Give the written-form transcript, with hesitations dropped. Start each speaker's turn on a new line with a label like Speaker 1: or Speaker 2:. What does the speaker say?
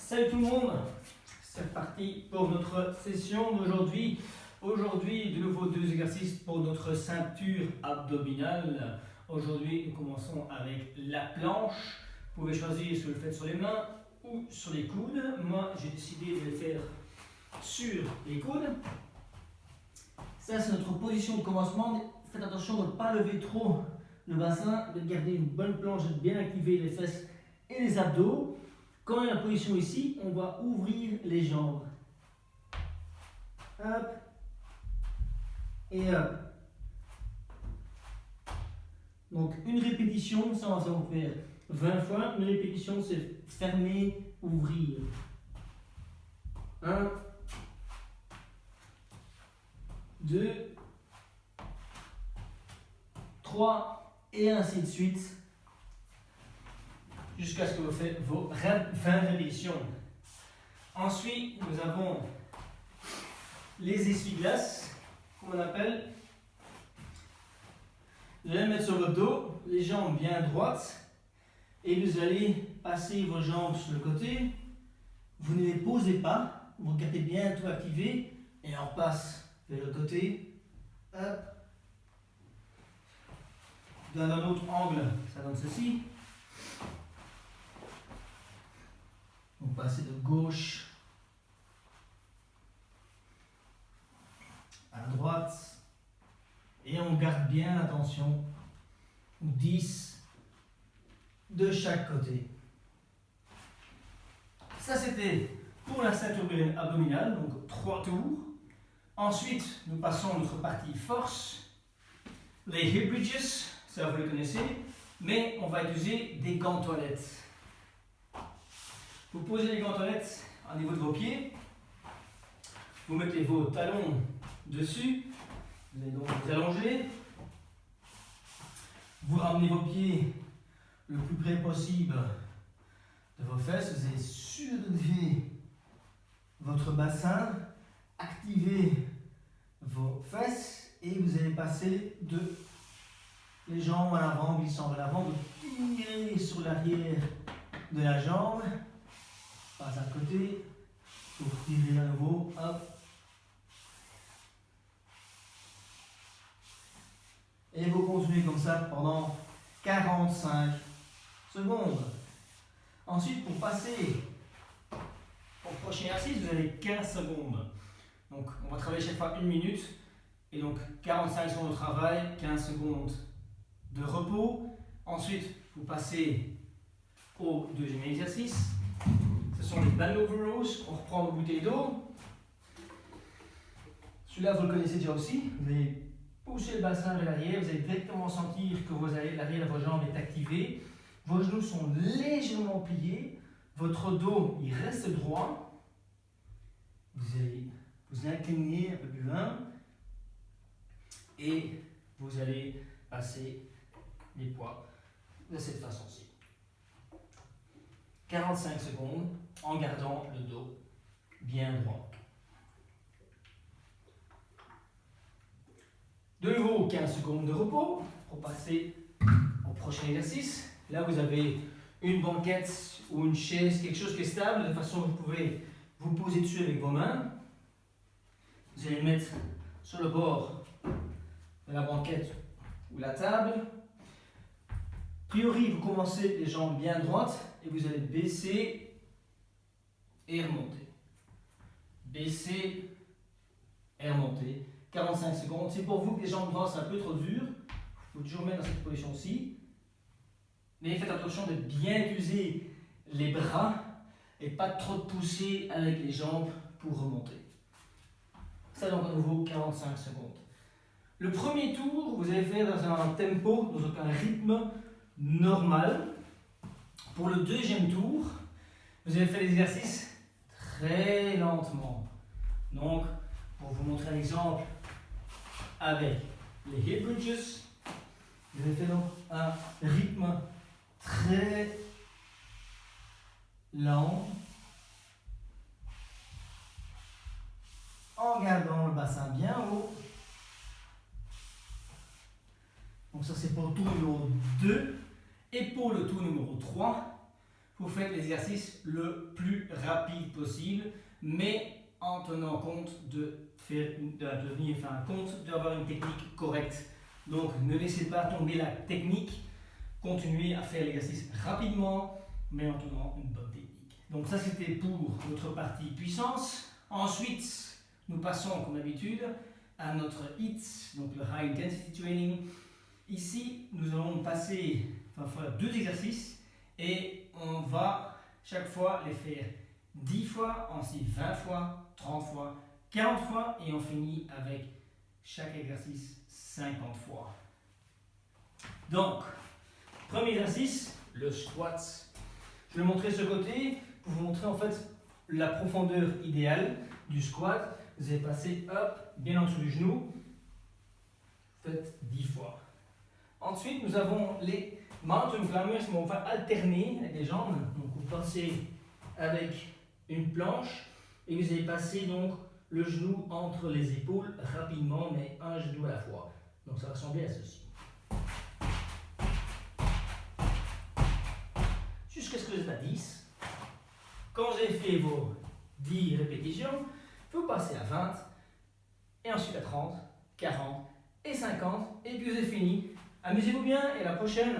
Speaker 1: Salut tout le monde, c'est parti pour notre session d'aujourd'hui. Aujourd'hui, de nouveau 2 exercices pour notre ceinture abdominale. Aujourd'hui, nous commençons avec la planche. Vous pouvez choisir si vous le faites sur les mains ou sur les coudes. Moi, j'ai décidé de le faire sur les coudes. Ça, c'est notre position de commencement. Faites attention de ne pas lever trop le bassin, de garder une bonne planche, de bien activer les fesses et les abdos. Quand on est en position ici, on va ouvrir les jambes. Hop. Et hop. Donc une répétition, ça on va faire 20 fois. Une répétition, c'est fermer, ouvrir. 1, 2, 3 et ainsi de suite. Jusqu'à ce que vous faites vos 20 répétitions. Ensuite, nous avons les essuie-glaces, comme on appelle. Vous allez mettre sur votre dos, les jambes bien droites, et vous allez passer vos jambes sur le côté. Vous ne les posez pas, vous gardez bien tout activé, et on passe vers le côté. Hop. Dans un autre angle, ça donne ceci. On passe de gauche à droite et on garde bien l'attention. 10 de chaque côté. Ça c'était pour la ceinture abdominale, donc 3 tours. Ensuite, nous passons à notre partie force. Les hip bridges, ça vous le connaissez, mais on va utiliser des gants de toilette. Vous posez les gants de toilette au niveau de vos pieds. Vous mettez vos talons dessus. Vous allez donc vous allonger. Vous ramenez vos pieds le plus près possible de vos fesses. Vous allez surélever votre bassin. Activez vos fesses. Et vous allez passer de les jambes à l'avant, glissant vers l'avant. Vous tirez sur l'arrière de la jambe. Passe à côté, pour tirer à nouveau, hop. Et vous continuez comme ça pendant 45 secondes. Ensuite, pour passer au prochain exercice, vous avez 15 secondes. Donc, on va travailler chaque fois 1 minute. Et donc, 45 secondes de travail, 15 secondes de repos. Ensuite, vous passez au deuxième exercice. Ce sont les bend over rows. On reprend vos bouteilles d'eau. Celui-là, vous le connaissez déjà aussi. Vous allez pousser le bassin vers l'arrière. Vous allez directement sentir que l'arrière de vos jambes est activé. Vos genoux sont légèrement pliés. Votre dos, il reste droit. Vous allez vous incliner un peu plus loin. Et vous allez passer les poids de cette façon-ci. 45 secondes en gardant le dos bien droit. De nouveau 15 secondes de repos pour passer au prochain exercice. Là vous avez une banquette ou une chaise, quelque chose qui est stable, de façon que vous pouvez vous poser dessus avec vos mains. Vous allez le mettre sur le bord de la banquette ou la table. A priori, vous commencez les jambes bien droites et vous allez baisser et remonter. Baisser et remonter. 45 secondes. C'est pour vous que les jambes droites sont un peu trop dures. Il faut toujours mettre dans cette position-ci. Mais faites attention de bien utiliser les bras et pas trop de pousser avec les jambes pour remonter. Ça donc à nouveau 45 secondes. Le premier tour, vous allez faire dans un tempo, dans un rythme normal. Pour le deuxième tour, vous allez faire l'exercice très lentement. Donc, pour vous montrer un exemple avec les hip bridges, vous allez faire donc un rythme très lent en gardant le bassin bien haut. Donc ça c'est pour le tour numéro 2. Et pour le tour numéro 3, vous faites l'exercice le plus rapide possible, mais en tenant compte d'avoir une technique correcte. Donc ne laissez pas tomber la technique, continuez à faire l'exercice rapidement, mais en tenant une bonne technique. Donc ça c'était pour notre partie puissance. Ensuite, nous passons comme d'habitude à notre HIIT, donc le High Intensity Training. Ici, nous allons faire 2 exercices et on va chaque fois les faire 10 fois, ensuite 20 fois, 30 fois, 40 fois et on finit avec chaque exercice 50 fois. Donc, premier exercice, le squat. Je vais montrer ce côté pour vous montrer en fait la profondeur idéale du squat. Vous allez passer bien en dessous du genou. Faites 10 fois. Ensuite, nous avons les mountain climbers, mais on va alterner avec les jambes. Donc, vous passez avec une planche et vous allez passer donc le genou entre les épaules rapidement, mais un genou à la fois. Donc, ça va ressembler à ceci. Jusqu'à ce que vous êtes à 10. Quand vous avez fait vos 10 répétitions, vous passez à 20, et ensuite à 30, 40 et 50, et puis vous avez fini. Amusez-vous bien et à la prochaine!